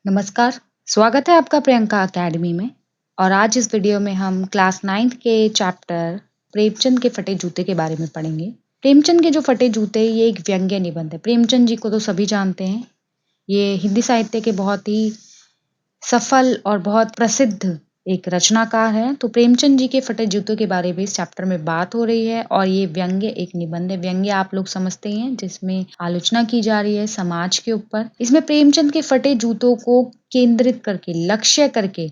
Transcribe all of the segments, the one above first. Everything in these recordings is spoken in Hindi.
नमस्कार, स्वागत है आपका प्रियंका अकेडमी में। और आज इस वीडियो में हम क्लास 9th के चैप्टर प्रेमचंद के फटे जूते के बारे में पढ़ेंगे। प्रेमचंद के जो फटे जूते ये एक व्यंग्य निबंध है। प्रेमचंद जी को तो सभी जानते हैं। ये हिंदी साहित्य के बहुत ही सफल और बहुत प्रसिद्ध एक रचनाकार हैं। तो प्रेमचंद जी के फटे जूतों के बारे में इस चैप्टर में बात हो रही है और ये व्यंग्य एक निबंध है। व्यंग्य आप लोग समझते ही हैं, जिसमें आलोचना की जा रही है समाज के ऊपर। इसमें प्रेमचंद के फटे जूतों को केंद्रित करके, लक्ष्य करके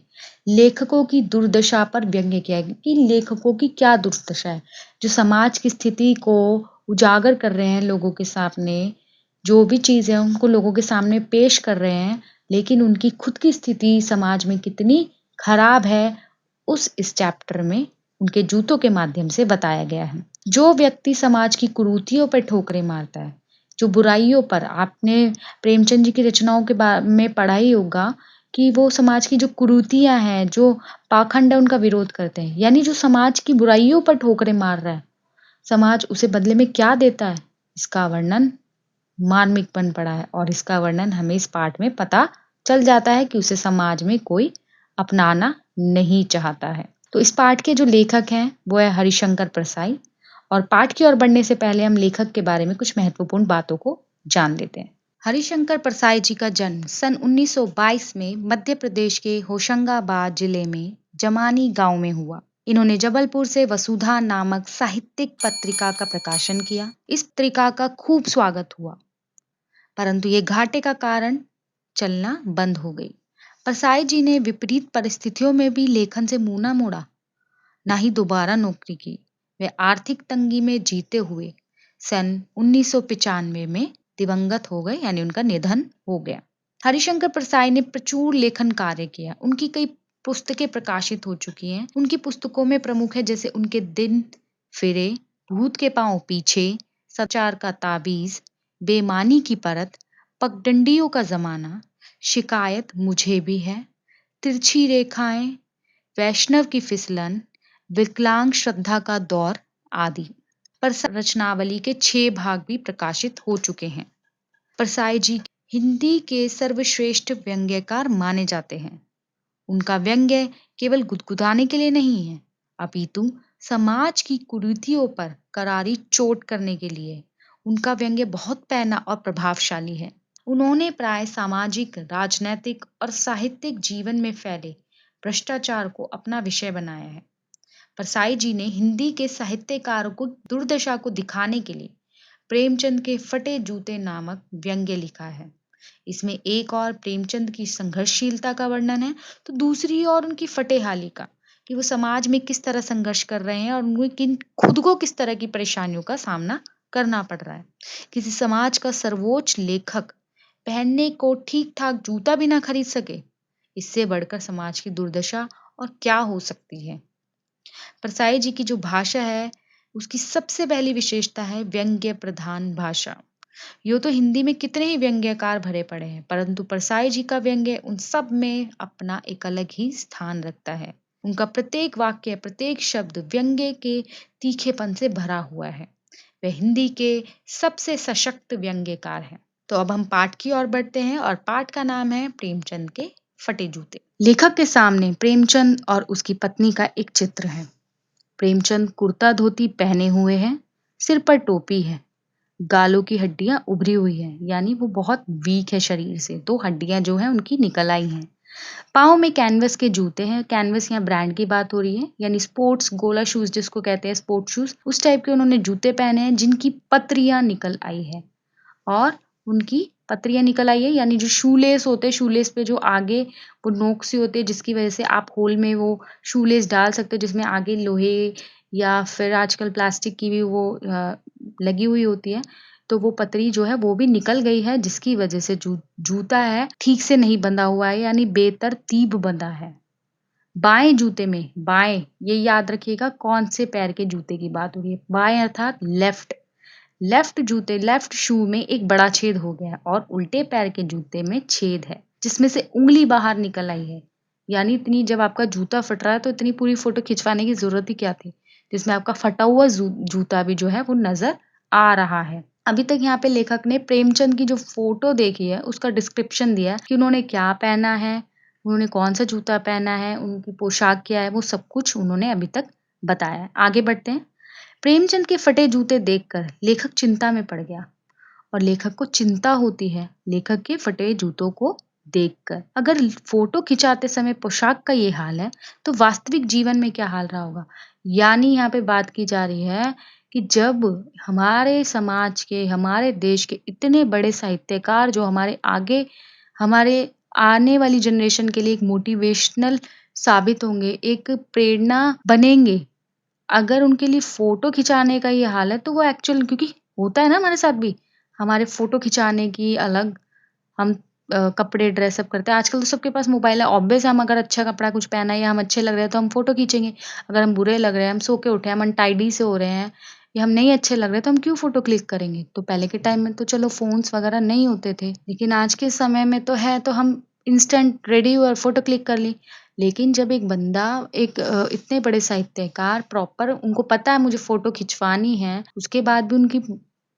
लेखकों की दुर्दशा पर व्यंग्य किया है कि लेखकों की क्या दुर्दशा है, जो समाज की स्थिति को उजागर कर रहे हैं लोगों के सामने। जो भी चीज है उनको लोगों के सामने पेश कर रहे हैं, लेकिन उनकी खुद की स्थिति समाज में कितनी खराब है, इस चैप्टर में उनके जूतों के माध्यम से बताया गया है। जो व्यक्ति समाज की कुरीतियों पर ठोकरें मारता है, जो बुराइयों पर, आपने प्रेमचंद जी की रचनाओं के बारे में पढ़ा ही होगा कि वो समाज की जो कुरीतियां हैं, जो पाखंड है, उनका विरोध करते हैं। यानी जो समाज की बुराइयों पर ठोकरें मार रहा है, समाज उसे बदले में क्या देता है, इसका वर्णन मार्मिक बन पड़ा है। और इसका वर्णन हमें इस पाठ में पता चल जाता है कि उसे समाज में कोई अपनाना नहीं चाहता है। तो इस पाठ के जो लेखक हैं वो है हरिशंकर परसाई। और पाठ की ओर बढ़ने से पहले हम लेखक के बारे में कुछ महत्वपूर्ण बातों को जान लेते हैं। हरिशंकर परसाई जी का जन्म सन 1922 में मध्य प्रदेश के होशंगाबाद जिले में जमानी गांव में हुआ। इन्होंने जबलपुर से वसुधा नामक साहित्यिक पत्रिका का प्रकाशन किया। इस पत्रिका का खूब स्वागत हुआ, परंतु ये घाटे का कारण चलना बंद हो गई। परसाई जी ने विपरीत परिस्थितियों में भी लेखन से मुंह ना मोड़ा, ना ही दोबारा नौकरी की। वे आर्थिक तंगी में जीते हुए सन 1995 में दिवंगत हो गए, यानी उनका निधन हो गया। हरिशंकर परसाई ने प्रचुर लेखन कार्य किया। उनकी कई पुस्तकें प्रकाशित हो चुकी हैं। उनकी पुस्तकों में प्रमुख है जैसे उनके दिन फिरे, भूत के पांव पीछे, सचार का ताबीज, बेमानी की परत, पगडंडियों का जमाना, शिकायत मुझे भी है, तिरछी रेखाएं, वैष्णव की फिसलन, विकलांग श्रद्धा का दौर आदि। परसाई रचनावली के 6 भाग भी प्रकाशित हो चुके हैं। परसाई जी हिंदी के सर्वश्रेष्ठ व्यंग्यकार माने जाते हैं। उनका व्यंग्य केवल गुदगुदाने के लिए नहीं है, अपितु समाज की कुरीतियों पर करारी चोट करने के लिए उनका व्यंग्य बहुत पैना और प्रभावशाली है। उन्होंने प्राय सामाजिक, राजनैतिक और साहित्यिक जीवन में फैले भ्रष्टाचार को अपना विषय बनाया है। परसाई जी ने हिंदी के साहित्यकारों को दुर्दशा को दिखाने के लिए प्रेमचंद के फटे जूते नामक व्यंग्य लिखा है। इसमें एक और प्रेमचंद की संघर्षशीलता का वर्णन है, तो दूसरी और उनकी फटेहाली का, कि वो समाज में किस तरह संघर्ष कर रहे हैं और उन्हें खुद को किस तरह की परेशानियों का सामना करना पड़ रहा है। किसी समाज का सर्वोच्च लेखक पहनने को ठीक ठाक जूता भी ना खरीद सके, इससे बढ़कर समाज की दुर्दशा और क्या हो सकती है। परसाई जी की जो भाषा है, उसकी सबसे पहली विशेषता है व्यंग्य प्रधान भाषा। यूँ तो हिंदी में कितने ही व्यंग्यकार भरे पड़े हैं, परंतु परसाई जी का व्यंग्य उन सब में अपना एक अलग ही स्थान रखता है। उनका प्रत्येक वाक्य, प्रत्येक शब्द व्यंग्य के तीखेपन से भरा हुआ है। वे हिंदी के सबसे सशक्त व्यंग्यकार हैं। तो अब हम पाठ की ओर बढ़ते हैं और पाठ का नाम है प्रेमचंद के फटे जूते। लेखक के सामने प्रेमचंद और उसकी पत्नी का एक चित्र है। प्रेमचंद कुर्ता धोती पहने हुए हैं, सिर पर टोपी है, गालों की हड्डियां उभरी हुई हैं, यानी वो बहुत वीक है शरीर से, 2 हड्डियां जो हैं उनकी निकल आई हैं। पाँव में कैनवस के जूते हैं। कैनवस यहाँ ब्रांड की बात हो रही है, यानी स्पोर्ट्स गोला शूज जिसको कहते हैं, स्पोर्ट्स शूज, उस टाइप के उन्होंने जूते पहने हैं जिनकी पत्रियां निकल आई है। और उनकी पत्रियां निकल आई है, यानी जो शूलेस होते हैं, शूलेस पे जो आगे वो नोक सी होती है, जिसकी वजह से आप होल में वो शूलेस डाल सकते हो, जिसमें आगे लोहे या फिर आजकल प्लास्टिक की भी वो लगी हुई होती है। तो वो पतरी जो है वो भी निकल गई है, जिसकी वजह से जूता है ठीक से नहीं बंधा हुआ है, यानी बेतरतीब बंधा है। बाएं जूते में, बाएं, ये याद रखिएगा कौन से पैर के जूते की बात हो रही है, बाएं अर्थात लेफ्ट। लेफ्ट जूते, लेफ्ट शू में एक बड़ा छेद हो गया और उल्टे पैर के जूते में छेद है, जिसमें से उंगली बाहर निकल आई है। यानी इतनी, जब आपका जूता फट रहा है तो इतनी पूरी फोटो खिंचवाने की जरूरत ही क्या थी, जिसमें आपका फटा हुआ जूता भी जो है वो नजर आ रहा है। अभी तक यहाँ पे लेखक ने प्रेमचंद की जो फ़ोटो देखी है, उसका डिस्क्रिप्शन दिया है कि उन्होंने क्या पहना है, उन्होंने कौन-सा जूता पहना है, उनकी पोशाक क्या है, वो सब कुछ उन्होंने अभी तक बताया है। आगे बढ़ते हैं। प्रेमचंद के फटे जूते देखकर लेखक चिंता में पड़ गया और लेखक को चिंता होती है लेखक के फटे जूतों को देखकर। अगर फ़ोटो खिंचाते समय पोशाक का ये हाल है, तो वास्तविक जीवन में क्या हाल रहा होगा? यानी यहाँ पे बात की जा रही है कि जब हमारे समाज के, हमारे देश के इतने बड़े साहित्यकार जो हमारे आने वाली जनरेशन के लिए एक मोटिवेशनल साबित होंगे, एक प्रेरणा बनेंगे, अगर उनके लिए फ़ोटो खिंचाने का ये हाल है, तो वो एक्चुअल क्योंकि होता है ना हमारे साथ भी, हमारे फ़ोटो खिंचाने की अलग हम कपड़े ड्रेसअप करते हैं। आजकल तो सबके पास मोबाइल है, ऑब्वियस है हम अगर अच्छा कपड़ा कुछ पहना है या हम अच्छे लग रहे हैं तो हम फ़ोटो खींचेंगे। अगर हम बुरे लग रहे हैं, हम सो के उठे हैं, हम अनटाइडी से हो रहे हैं या हम नहीं अच्छे लग रहे हैं तो हम क्यों फ़ोटो क्लिक करेंगे? तो पहले के टाइम में तो चलो फ़ोन्स वगैरह नहीं होते थे, लेकिन आज के समय में तो है तो हम इंस्टेंट रेडी हुए और फ़ोटो क्लिक कर ली। लेकिन जब एक बंदा इतने बड़े साहित्यकार प्रॉपर उनको पता है मुझे फ़ोटो खिंचवानी है, उसके बाद भी उनकी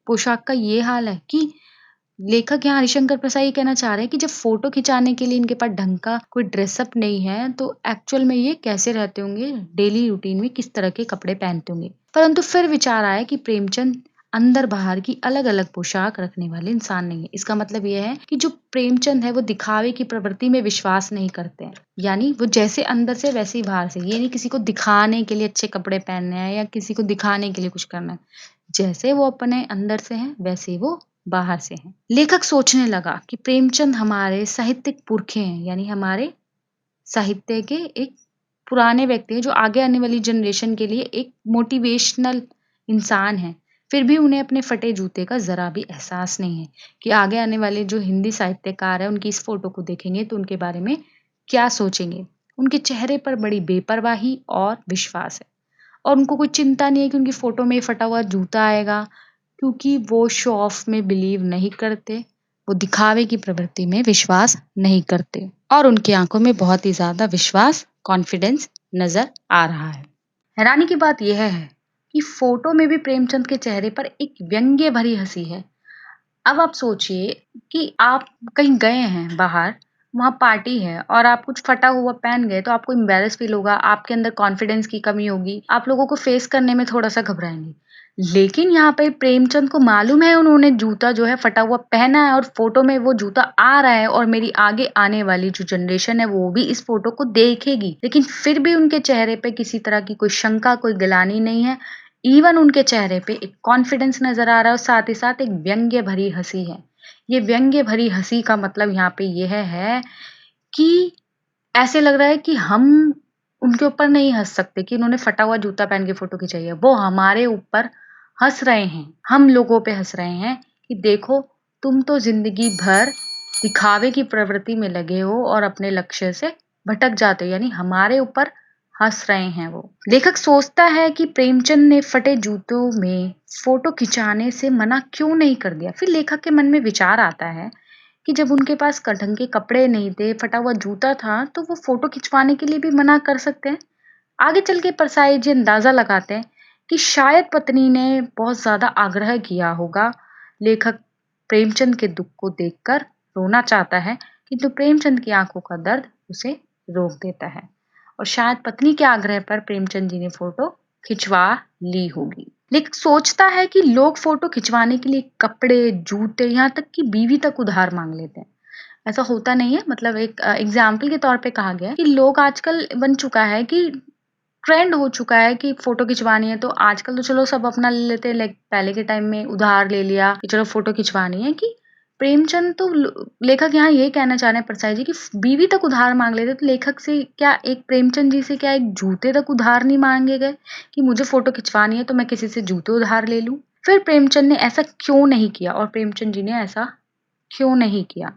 पोशाक का ये हाल है कि लेखक यहाँ हरिशंकर प्रसाद ये कहना चाह रहे हैं कि जब फ़ोटो खिंचाने के लिए इनके पास ढंग का कोई ड्रेसअप नहीं है, तो एक्चुअल में ये कैसे रहते होंगे, डेली रूटीन में किस तरह के कपड़े पहनते होंगे। परंतु फिर विचार आया कि प्रेमचंद अंदर-बाहर की अलग-अलग पोशाक रखने वाले इंसान नहीं है। इसका मतलब ये है कि जो प्रेमचंद है, वो दिखावे की प्रवृत्ति में विश्वास नहीं करते हैं। यानी वो जैसे अंदर से वैसे ही बाहर से। ये नहीं किसी को दिखाने के लिए अच्छे कपड़े पहनने हैं या किसी को दिखाने के लिए कुछ करना है। जैसे वो अपने अंदर से हैं, वैसे ही वो बाहर से हैं। लेखक सोचने लगा कि प्रेमचंद हमारे साहित्यिक पुरखे हैं, यानी हमारे साहित्य के एक पुराने व्यक्ति हैं जो आगे आने वाली जनरेशन के लिए एक मोटिवेशनल इंसान हैं। फिर भी उन्हें अपने फटे जूते का ज़रा भी एहसास नहीं है कि आगे आने वाले जो हिंदी साहित्यकार हैं, उनकी इस फ़ोटो को देखेंगे तो उनके बारे में क्या सोचेंगे। उनके चेहरे पर बड़ी बेपरवाही और विश्वास है और उनको कोई चिंता नहीं है कि उनकी फ़ोटो में फटा हुआ जूता आएगा क्योंकि वो शो ऑफ में बिलीव नहीं करते, वो दिखावे की प्रवृत्ति में विश्वास नहीं करते और उनकी आंखों में बहुत ही ज़्यादा विश्वास, कॉन्फिडेंस नज़र आ रहा है। हैरानी की बात यह है कि फ़ोटो में भी प्रेमचंद के चेहरे पर एक व्यंग्य भरी हँसी है। अब आप सोचिए कि आप कहीं गए हैं बाहर, वहाँ पार्टी है और आप कुछ फटा हुआ पहन गए तो आपको एम्बैरेस फ़ील होगा, आपके अंदर कॉन्फिडेंस की कमी होगी, आप लोगों को फ़ेस करने में थोड़ा-सा घबराएँगे। लेकिन यहाँ पे प्रेमचंद को मालूम है उन्होंने जूता जो है फटा हुआ पहना है और फ़ोटो में वो जूता आ रहा है और मेरी आगे आने वाली जो जनरेशन है वो भी इस फ़ोटो को देखेगी। लेकिन फिर भी उनके चेहरे पे किसी तरह की कोई शंका, कोई गिलानी नहीं है। इवन उनके चेहरे पे एक कॉन्फिडेंस नज़र आ रहा है और साथ ही साथ एक व्यंग्य भरी हँसी है। ये व्यंग्य भरी हँसी का मतलब यहाँ पे यह है कि ऐसे लग रहा है कि हम उनके ऊपर नहीं हँस सकते कि उन्होंने फटा हुआ जूता पहन के फ़ोटो खिंचाई है। वो हमारे ऊपर हँस रहे हैं, हम लोगों पे हँस रहे हैं कि देखो तुम तो ज़िंदगी भर दिखावे की प्रवृत्ति में लगे हो और अपने लक्ष्य से भटक जाते हो, यानी हमारे ऊपर हँस रहे हैं वो। लेखक सोचता है कि प्रेमचंद ने फटे जूतों में फ़ोटो खिंचाने से मना क्यों नहीं कर दिया? फिर लेखक के मन में विचार आता है कि जब उनके पास ढंग के कपड़े नहीं थे, फटा हुआ जूता था, तो वो फ़ोटो खिंचवाने के लिए भी मना कर सकते हैं। आगे चल के परसाई जी अंदाज़ा लगाते हैं कि शायद पत्नी ने बहुत ज़्यादा आग्रह किया होगा। लेखक प्रेमचंद के दुःख को देखकर रोना चाहता है, किंतु प्रेमचंद की आँखों का दर्द उसे रोक देता है और शायद पत्नी के आग्रह पर प्रेमचंद जी ने फ़ोटो खिंचवा ली होगी। लेकिन सोचता है कि लोग फ़ोटो खिंचवाने के लिए कपड़े, जूते, यहाँ तक कि बीवी तक उधार माँग लेते हैं। ऐसा होता नहीं है, मतलब एक एग्ज़ाम्पल के तौर पे कहा गया है कि लोग आजकल बन चुका है कि ट्रेंड हो चुका है कि फ़ोटो खिंचवानी है तो आजकल तो चलो सब अपना ले लेते हैं, लाइक पहले के टाइम में उधार ले लिया कि चलो फ़ोटो खिंचवानी है कि प्रेमचंद तो लेखक यहाँ ये कहना चाह रहे हैं परसाई जी कि बीवी तक उधार मांग लेते तो लेखक से क्या एक प्रेमचंद जी से क्या एक जूते तक उधार नहीं मांगे गए कि मुझे फ़ोटो खिंचवानी है तो मैं किसी से जूते उधार ले लूं। फिर प्रेमचंद ने ऐसा क्यों नहीं किया और प्रेमचंद जी ने ऐसा क्यों नहीं किया?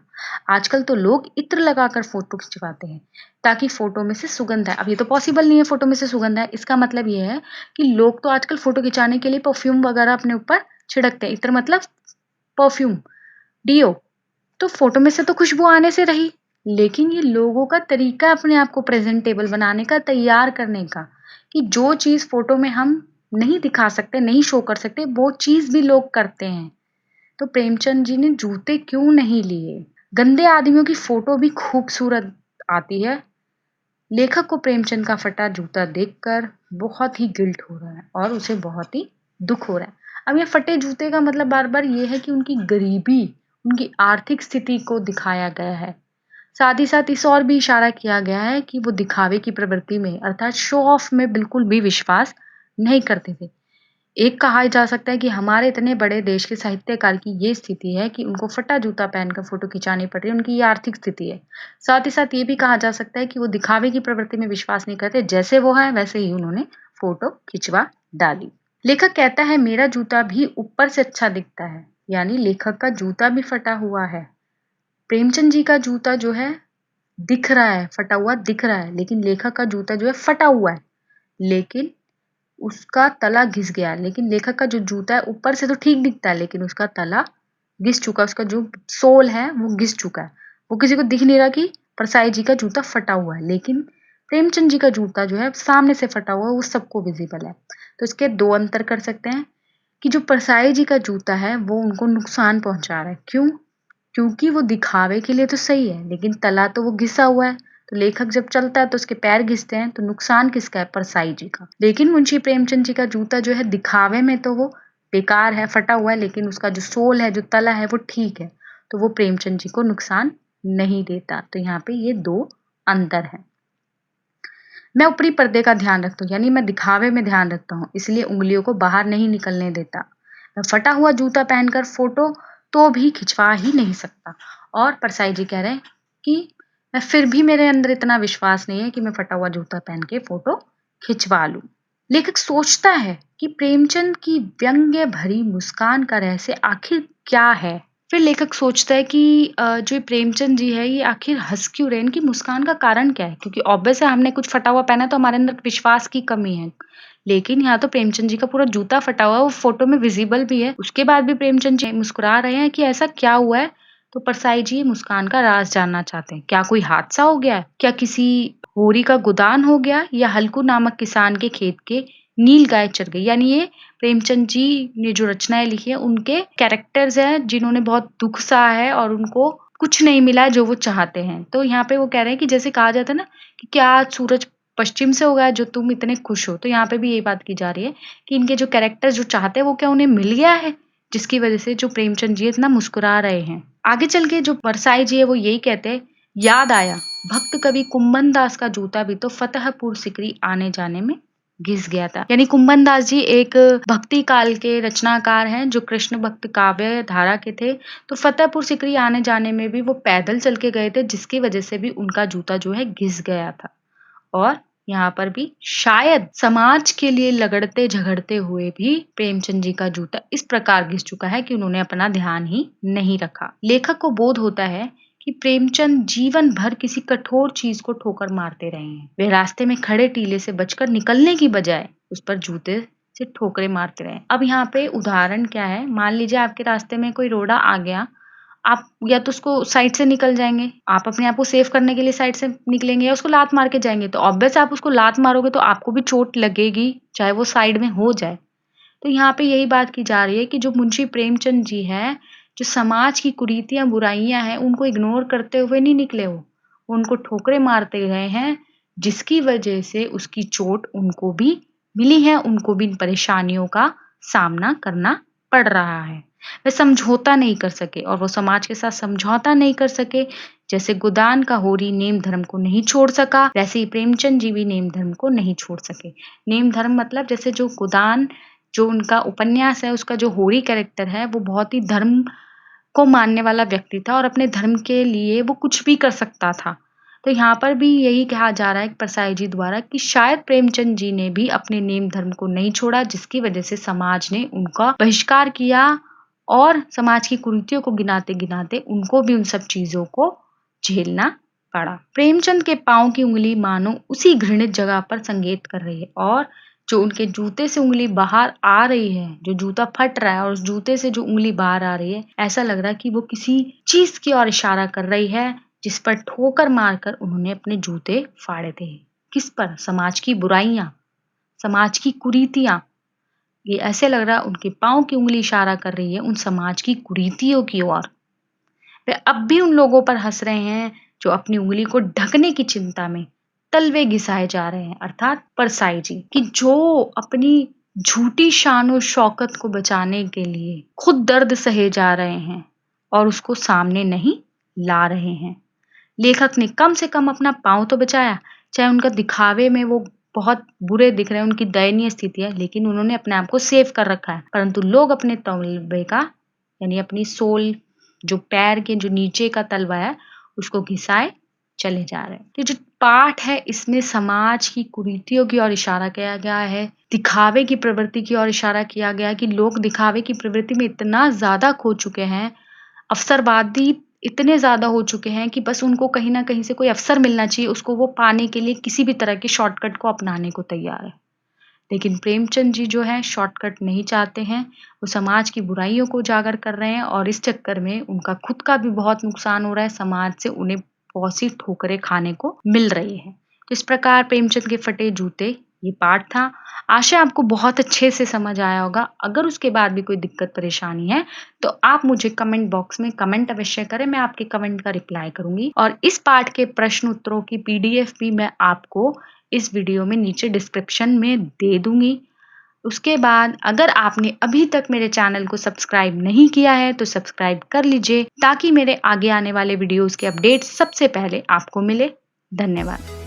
आजकल तो लोग इत्र लगाकर फ़ोटो खिंचवाते हैं ताकि फ़ोटो में से सुगंध आए। अब ये तो पॉसिबल नहीं है फ़ोटो में से सुगंध आए। इसका मतलब ये है कि लोग तो आजकल फ़ोटो खिंचाने के लिए परफ्यूम वगैरह अपने ऊपर छिड़कते हैं। इत्र मतलब परफ्यूम, डियो। तो फ़ोटो में से तो खुशबू आने से रही, लेकिन ये लोगों का तरीका अपने आप को प्रेज़ेंटेबल बनाने का, तैयार करने का, कि जो चीज़ फ़ोटो में हम नहीं दिखा सकते, नहीं शो कर सकते, वो चीज़ भी लोग करते हैं। तो प्रेमचंद जी ने जूते क्यों नहीं लिए? गंदे आदमियों की फोटो भी खूबसूरत आती है। लेखक को प्रेमचंद का फटा जूता देखकर बहुत ही गिल्ट हो रहा है और उसे बहुत ही दुख हो रहा है। अब ये फटे जूते का मतलब बार-बार ये है कि उनकी गरीबी, उनकी आर्थिक स्थिति को दिखाया गया है। साथ ही साथ इस और भी इशारा किया गया है कि वो दिखावे की प्रवृत्ति में अर्थात शो ऑफ में बिल्कुल भी विश्वास नहीं करते थे। एक कहा जा सकता है कि हमारे इतने बड़े देश के साहित्यकार की ये स्थिति है कि उनको फटा जूता पहनकर फोटो खिंचानी पड़ रही है, उनकी ये आर्थिक स्थिति है। साथ ही साथ ये भी कहा जा सकता है कि वो दिखावे की प्रवृत्ति में विश्वास नहीं करते, जैसे वो है वैसे ही उन्होंने फोटो खिंचवा डाली। लेखक कहता है मेरा जूता भी ऊपर से अच्छा दिखता है, यानी लेखक का जूता भी फटा हुआ है। प्रेमचंद जी का जूता जो है दिख रहा है, फटा हुआ दिख रहा है, लेकिन लेखक का जूता जो है फटा हुआ है, लेकिन उसका तला घिस गया। लेकिन लेखक का जो जूता है ऊपर से तो ठीक दिखता है, लेकिन उसका तला घिस चुका, उसका जो सोल है वो घिस चुका है। वो किसी को दिख नहीं रहा कि परसाई जी का जूता फटा हुआ है, लेकिन प्रेमचंद जी का जूता जो है सामने से फटा हुआ है, वो सबको विजिबल है। तो इसके दो अंतर कर सकते हैं कि जो परसाई जी का जूता है वो उनको नुकसान पहुंचा रहा है। क्यों? क्योंकि वो दिखावे के लिए तो सही है, लेकिन तला तो वो घिसा हुआ है। तो लेखक जब चलता है तो उसके पैर घिसते हैं, तो नुकसान किसका है? परसाई जी का। लेकिन मुंशी प्रेमचंद जी का जूता जो है दिखावे में तो वो बेकार है, फटा हुआ है, लेकिन उसका जो सोल है, जो तला है वो ठीक है, तो वो प्रेमचंद जी को नुकसान नहीं देता। तो यहाँ पे ये दो अंतर है। मैं ऊपरी पर्दे का ध्यान रखता हूँ, यानी मैं दिखावे में ध्यान रखता हूँ, इसलिए उंगलियों को बाहर नहीं निकलने देता। मैं फटा हुआ जूता पहनकर फोटो तो भी खिंचवा ही नहीं सकता। और परसाई जी कह रहे हैं कि मैं फिर भी मेरे अंदर इतना विश्वास नहीं है कि मैं फटा हुआ जूता पहन के फोटो खिंचवा लूं। लेखक सोचता है कि प्रेमचंद की व्यंग्य भरी मुस्कान का रहस्य आखिर क्या है। फिर लेखक सोचता है कि जो ये प्रेमचंद जी है ये आखिर हंस क्यों रहे हैं, इनकी मुस्कान का कारण क्या है? क्योंकि ऑब्वियस है हमने कुछ फटा हुआ पहना तो हमारे अंदर विश्वास की कमी है। लेकिन यहाँ तो प्रेमचंद जी का पूरा जूता फटा हुआ है, वो फोटो में विजिबल भी है। उसके बाद भी प्रेमचंद जी मुस्कुरा रहे हैं कि ऐसा क्या हुआ है? तो परसाई जी मुस्कान का राज जानना चाहते हैं। क्या कोई हादसा हो गया है? क्या किसी होरी का गोदान हो गया या हल्कू नामक किसान के खेत के नील गाय चर गई? यानी ये प्रेमचंद जी ने जो रचनाएं लिखी है उनके कैरेक्टर्स हैं जिन्होंने बहुत दुख सहा है और उनको कुछ नहीं मिला है जो वो चाहते हैं। तो यहाँ पे वो कह रहे हैं कि जैसे कहा जाता है ना कि क्या आज सूरज पश्चिम से उगा है जो तुम इतने खुश हो, तो यहाँ पे भी यही बात की जा रही है कि इनके जो कैरेक्टर्स जो चाहते हैं वो क्या उन्हें मिल गया है, जिसकी वजह से जो प्रेमचंद जी इतना मुस्कुरा रहे हैं। आगे चल के जो परसाई जी है वो यही कहते हैं, याद आया भक्त कवि कुंभन दास का जूता भी तो फतेहपुर सिकरी आने जाने में घिस गया था। यानी कुंभन दास जी एक भक्ति काल के रचनाकार हैं जो कृष्ण भक्त काव्य धारा के थे। तो फतेहपुर सिकरी आने जाने में भी वो पैदल चल के गए थे, जिसकी वजह से भी उनका जूता जो है घिस गया था। और यहाँ पर भी शायद समाज के लिए लगड़ते झगड़ते हुए भी प्रेमचंद जी का जूता इस प्रकार घिस चुका है कि उन्होंने अपना ध्यान ही नहीं रखा। लेखक को बोध होता है कि प्रेमचंद जीवन भर किसी कठोर चीज को ठोकर मारते रहे हैं। वे रास्ते में खड़े टीले से बचकर निकलने की बजाय उस पर जूते से ठोकरे मारते रहे। अब यहाँ पे उदाहरण क्या है, मान लीजिए आपके रास्ते में कोई रोड़ा आ गया, आप या तो उसको साइड से निकल जाएंगे, आप अपने आप को सेव करने के लिए साइड से निकलेंगे, या उसको लात मार के जाएंगे। तो ऑब्वियस आप उसको लात मारोगे तो आपको भी चोट लगेगी, चाहे वो साइड में हो जाए। तो यहाँ पे यही बात की जा रही है कि जो मुंशी प्रेमचंद जी हैं, जो समाज की कुरीतियां बुराइयां हैं उनको इग्नोर करते हुए नहीं निकले, वो उनको ठोकरे मारते गए हैं, जिसकी वजह से उसकी चोट उनको भी मिली है, उनको भी इन परेशानियों का सामना करना पड़ रहा है। वे समझौता नहीं कर सके और वो समाज के साथ समझौता नहीं कर सके। जैसे गोदान का होरी नेम धर्म को नहीं छोड़ सका, वैसे ही प्रेमचंद जी भी नेम धर्म को नहीं छोड़ सके। नेम धर्म मतलब जैसे जो गोदान जो उनका उपन्यास है, उसका जो होरी कैरेक्टर है वो बहुत ही धर्म को मानने वाला व्यक्ति था और अपने धर्म के लिए वो कुछ भी कर सकता था। तो यहाँ पर भी यही कहा जा रहा है परसाई जी द्वारा कि शायद प्रेमचंद जी ने भी अपने नेम धर्म को नहीं छोड़ा, जिसकी वजह से समाज ने उनका बहिष्कार किया और समाज की कुरीतियों को गिनाते गिनाते उनको भी उन सब चीजों को झेलना पड़ा। प्रेमचंद के पांव की उंगली मानो उसी घृणित जगह पर संकेत कर रही है, और जो उनके जूते से उंगली बाहर आ रही है, जो जूता फट रहा है और उस जूते से जो उंगली बाहर आ रही है, ऐसा लग रहा है कि वो किसी चीज की ओर इशारा कर रही है जिस पर ठोकर मारकर उन्होंने अपने जूते फाड़े थे। किस पर? समाज की बुराइयां, समाज की कुरीतियां। ये ऐसे लग रहा है उनके पाँव की उँगली इशारा कर रही है उन समाज की कुरीतियों की ओर। वे अब भी उन लोगों पर हँस रहे हैं जो अपनी उँगली को ढकने की चिंता में तलवे घिसाए जा रहे हैं, अर्थात परसाई जी, कि जो अपनी झूठी शान और शौकत को बचाने के लिए खुद दर्द सहे जा रहे हैं और उसको सामने नहीं ला रहे हैं। लेखक ने कम से कम अपना पाँव तो बचाया, चाहे उनका दिखावे में वो बहुत बुरे दिख रहे हैं, उनकी दयनीय स्थिति है, लेकिन उन्होंने अपने आप को सेव कर रखा है। परंतु लोग अपने तलवे का यानी अपनी सोल, जो पैर के जो नीचे का तलवा है, उसको घिसाए चले जा रहे हैं। तो जो पाठ है इसमें समाज की कुरीतियों की ओर इशारा किया गया है, दिखावे की प्रवृत्ति की ओर इशारा किया गया है कि लोग दिखावे की प्रवृत्ति में इतना ज़्यादा खो चुके हैं, अवसरवादी इतने ज़्यादा हो चुके हैं कि बस उनको कहीं न कहीं से कोई अवसर मिलना चाहिए, उसको वो पाने के लिए किसी भी तरह के शॉर्टकट को अपनाने को तैयार है। लेकिन प्रेमचंद जी जो है शॉर्टकट नहीं चाहते हैं, वो समाज की बुराइयों को उजागर कर रहे हैं और इस चक्कर में उनका खुद का भी बहुत नुकसान हो रहा है, समाज से उन्हें बहुत सी ठोकरें खाने को मिल रही हैं। तो इस प्रकार प्रेमचंद के फटे जूते ये पाठ था। आशा आपको बहुत अच्छे से समझ आया होगा। अगर उसके बाद भी कोई दिक्कत परेशानी है तो आप मुझे कमेंट बॉक्स में कमेंट अवश्य करें, मैं आपके कमेंट का रिप्लाई करूंगी और इस पाठ के प्रश्न उत्तरों की पीडीएफ भी मैं आपको इस वीडियो में नीचे डिस्क्रिप्शन में दे दूंगी। उसके बाद अगर आपने अभी तक मेरे चैनल को सब्सक्राइब नहीं किया है तो सब्सक्राइब कर लीजिए ताकि मेरे आगे आने वाले वीडियोस के अपडेट्स सबसे पहले आपको मिले। धन्यवाद।